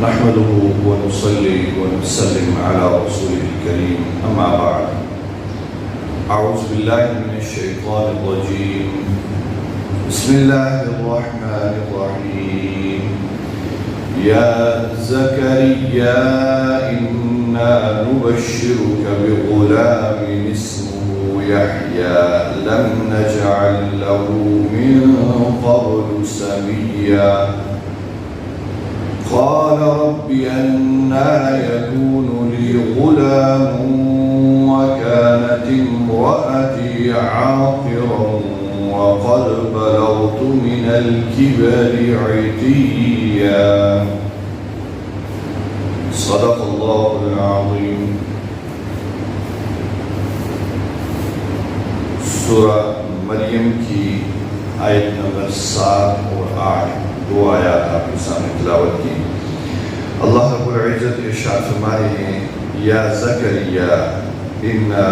نحمده ونصلي ونسلم على رسوله الكريم أما بعد أعوذ بالله من الشيطان الرجيم بسم الله الرحمن الرحيم يا زكريا إنا نبشرك بغلام اسمه يحيى لم نجعل له من قبل سميا قال رب أنى يكون لي غلام وكانت امرأتي عاقرا وقد بلغت من الكبر عتيا صدق الله العظيم. سورہ مریم کی آیت نمبر 7 اور 8 دو آیات آپ کے سامنے تلاوت کی. اللہ رب العزت ارشاد فرما رہے ہیں یا زکریا انا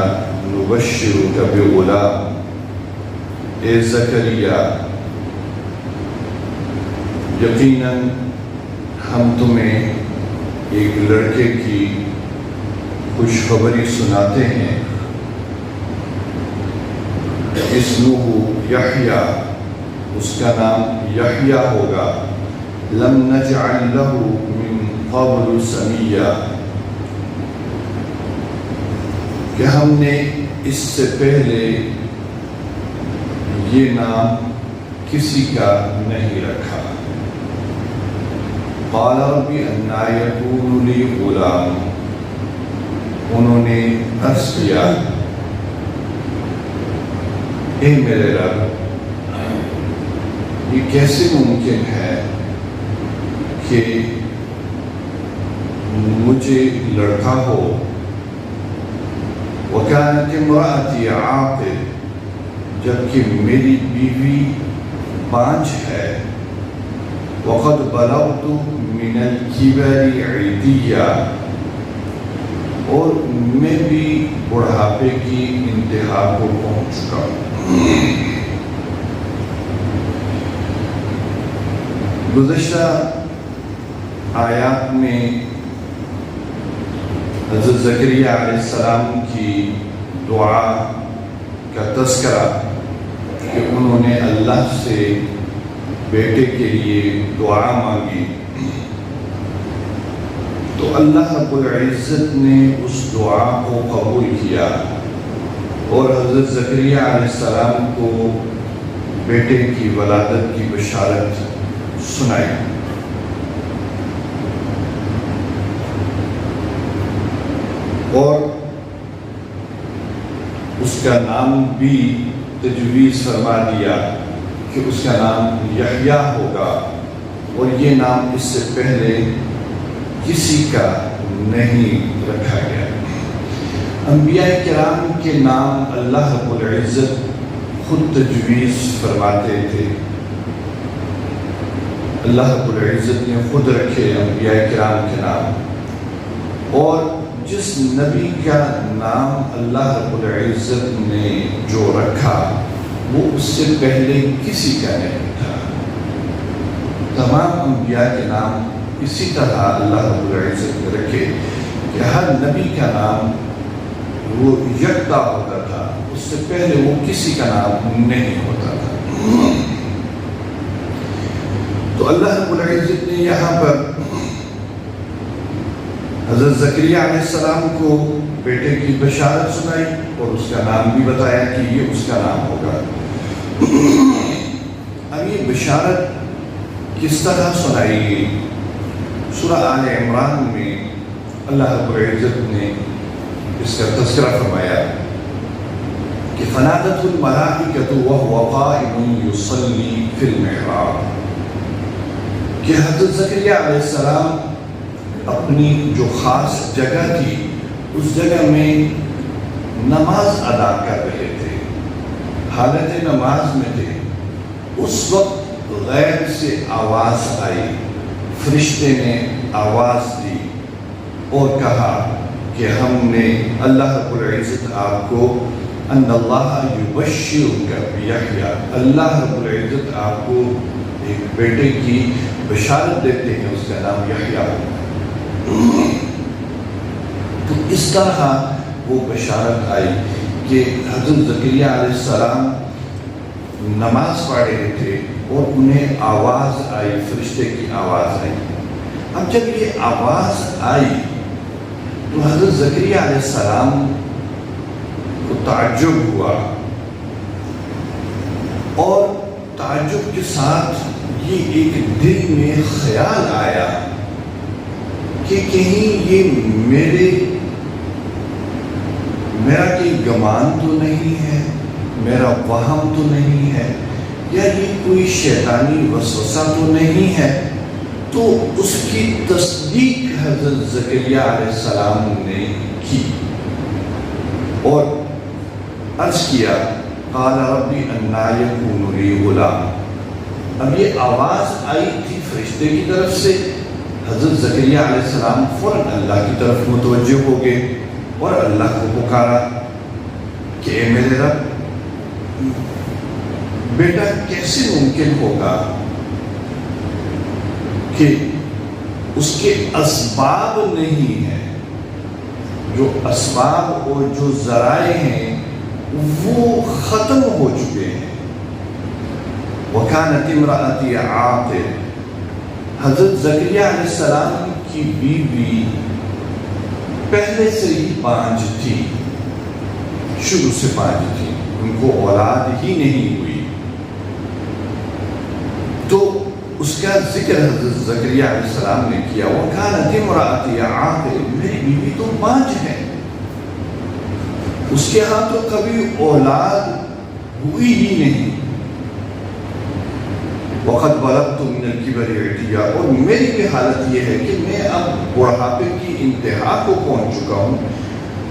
نبشرک بغلام، اے زکریا یقیناً ہم تمہیں ایک لڑکے کی خوشخبری سناتے ہیں. اسمہ یحییٰ، اس کا نام یحییٰ ہوگا. لم نجعل له من قبل سمیہ، کہ ہم نے اس سے پہلے یہ نام کسی کا نہیں رکھا. قال رب انا یکون لی غلام، انہوں نے عرض کیا اے میرے رب یہ کیسے ممکن ہے کہ مجھے لڑکا ہو. وَكَانَتِ امْرَأَتِي عَاقِرٌ، جبکہ میری بیوی بانجھ ہے. وَقَدْ بَلَغْتُ مِنَ الْكِبَرِ عِتِيًّا، اور میں بھی بڑھاپے کی انتہا کو پہنچ چکا ہوں. گزشتہ آیات میں حضرت زکریا علیہ السلام کی دعا کا تذکرہ کہ انہوں نے اللہ سے بیٹے کے لیے دعا مانگی، تو اللہ رب العزت نے اس دعا کو قبول کیا اور حضرت زکریا علیہ السلام کو بیٹے کی ولادت کی بشارت سنائی. اور اس کا نام بھی تجویز فرما دیا کہ اس کا نام یحییٰ ہوگا، اور یہ نام اس سے پہلے کسی کا نہیں رکھا گیا. انبیاء کرام کے نام اللہ رب العزت خود تجویز فرماتے تھے. اللہ رب العزت نے خود رکھے انبیاء کرام کے نام، اور جس نبی کا نام اللہ رب العزت نے جو رکھا وہ اس سے پہلے کسی کا نہیں تھا. تمام انبیاء کے نام اسی طرح اللہ رب العزت نے رکھے کہ ہر نبی کا نام وہ یکتا ہوتا تھا، اس سے پہلے وہ کسی کا نام نہیں ہوتا تھا. تو اللہ رب العزت نے یہاں پر حضرت زکریا علیہ السلام کو بیٹے کی بشارت سنائی اور اس کا نام بھی بتایا کہ یہ اس کا نام ہوگا. اب یہ بشارت کس طرح سنائی گئی؟ سورہ آل عمران میں اللہ رب العزت نے اس کا تذکرہ فرمایا کہ فنادته الملائکۃ وهو قائم یصلی فی المحراب، کہ حضرت زکریا علیہ السلام اپنی جو خاص جگہ تھی اس جگہ میں نماز ادا کر رہے تھے، حالت نماز میں تھے. اس وقت غیب سے آواز آئی، فرشتے نے آواز دی اور کہا کہ ہم نے اللہ رب العزت آپ کو ان اللہ یبشرک بیحییٰ، اللہ رب العزت آپ کو ایک بیٹے کی بشارت دیتے ہیں، اس کا نام یحییٰ ہوگا۔ تو اس طرح وہ بشارت آئی کہ حضرت زکریا علیہ السلام نماز پڑھ رہے تھے اور انہیں آواز آئی، فرشتے کی آواز آئی۔ اب جب یہ آواز آئی تو حضرت زکریا علیہ السلام کو تعجب ہوا، اور تعجب کے ساتھ یہ ایک دل میں خیال آیا کہ کہیں یہ میرا کوئی گمان تو نہیں ہے، میرا وہم تو نہیں ہے، یا یہ کوئی شیطانی وسوسہ تو نہیں ہے۔ تو اس کی تصدیق حضرت زکریا علیہ السلام نے کی اور عرض کیا، قال ربی انا یکون لی غلام۔ اب یہ آواز آئی تھی فرشتے کی طرف سے، حضرت زکریا علیہ السلام فوراً اللہ کی طرف متوجہ ہو گئے اور اللہ کو پکارا کہ اے میرے رب، بیٹا کیسے ممکن ہوگا کہ اس کے اسباب نہیں ہیں، جو اسباب اور جو ذرائع ہیں وہ ختم ہو چکے ہیں۔ وَكَانَتِ امْرَأَتِي عَاقِرٌ، حضرت زکریا علیہ السلام کی بیوی پہلے سے ہی بانجھ تھی، شروع سے بانجھ تھی، ان کو اولاد ہی نہیں ہوئی۔ تو اس کا ذکر حضرت زکریا علیہ السلام نے کیا، وَكَانَتِ امْرَأَتِي عَاقِرٌ، میری بیوی تو بانجھ ہے، اس کے ہاں تو کبھی اولاد ہوئی ہی نہیں۔ وَقَدْ بَلَغْتُ مِنَ الْكِبَرِ عِتِيًّا، اور میری بھی حالت یہ ہے کہ میں اب بڑھاپے کی انتہا کو پہنچ چکا ہوں،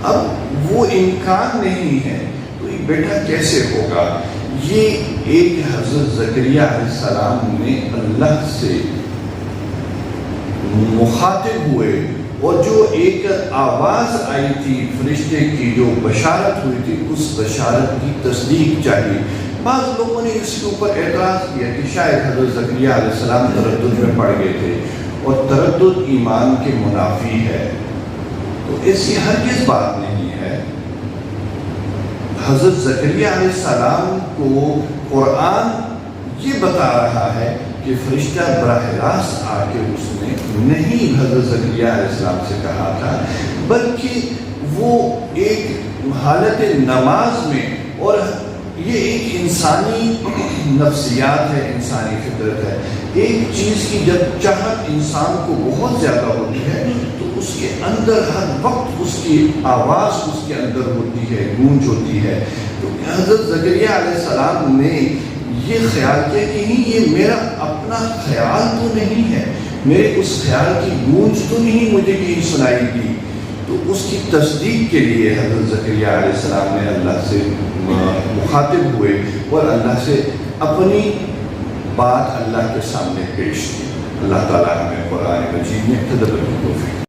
اب وہ امکان نہیں ہے، تو یہ بیٹا کیسے ہوگا؟ یہ ایک حضرت زکریا علیہ السلام نے اللہ سے مخاطب ہوئے، اور جو ایک آواز آئی تھی فرشتے کی جو بشارت ہوئی تھی، اس بشارت کی تصدیق چاہیے۔ بعض لوگوں نے اس کے اوپر اعتراض کیا کہ شاید حضرت زکریا علیہ السلام تردد میں پڑ گئے تھے، اور تردد ایمان کے منافی ہے، تو ایسی ہرگز بات نہیں ہے۔ حضرت زکریا علیہ السلام کو قرآن یہ بتا رہا ہے کہ فرشتہ براہ راست آ کے اس نے نہیں حضرت زکریا علیہ السلام سے کہا تھا، بلکہ وہ ایک حالت نماز میں، اور یہ ایک انسانی نفسیات ہے، انسانی فطرت ہے، ایک چیز کی جب چاہت انسان کو بہت زیادہ ہوتی ہے تو اس کے اندر ہر وقت اس کی آواز اس کے اندر ہوتی ہے، گونج ہوتی ہے۔ تو حضرت زکریا علیہ السلام نے یہ خیال کیا کہ یہ میرا اپنا خیال تو نہیں ہے، میرے اس خیال کی گونج تو نہیں مجھے کہیں سنائی دی۔ تو اس کی تصدیق کے لیے حضرت زکریا علیہ السلام نے اللہ سے مخاطب ہوئے اور اللہ سے اپنی بات اللہ کے سامنے پیش کی۔ اللہ تعالیٰ ہمیں قرآن مجید میں تدبر کی توفیق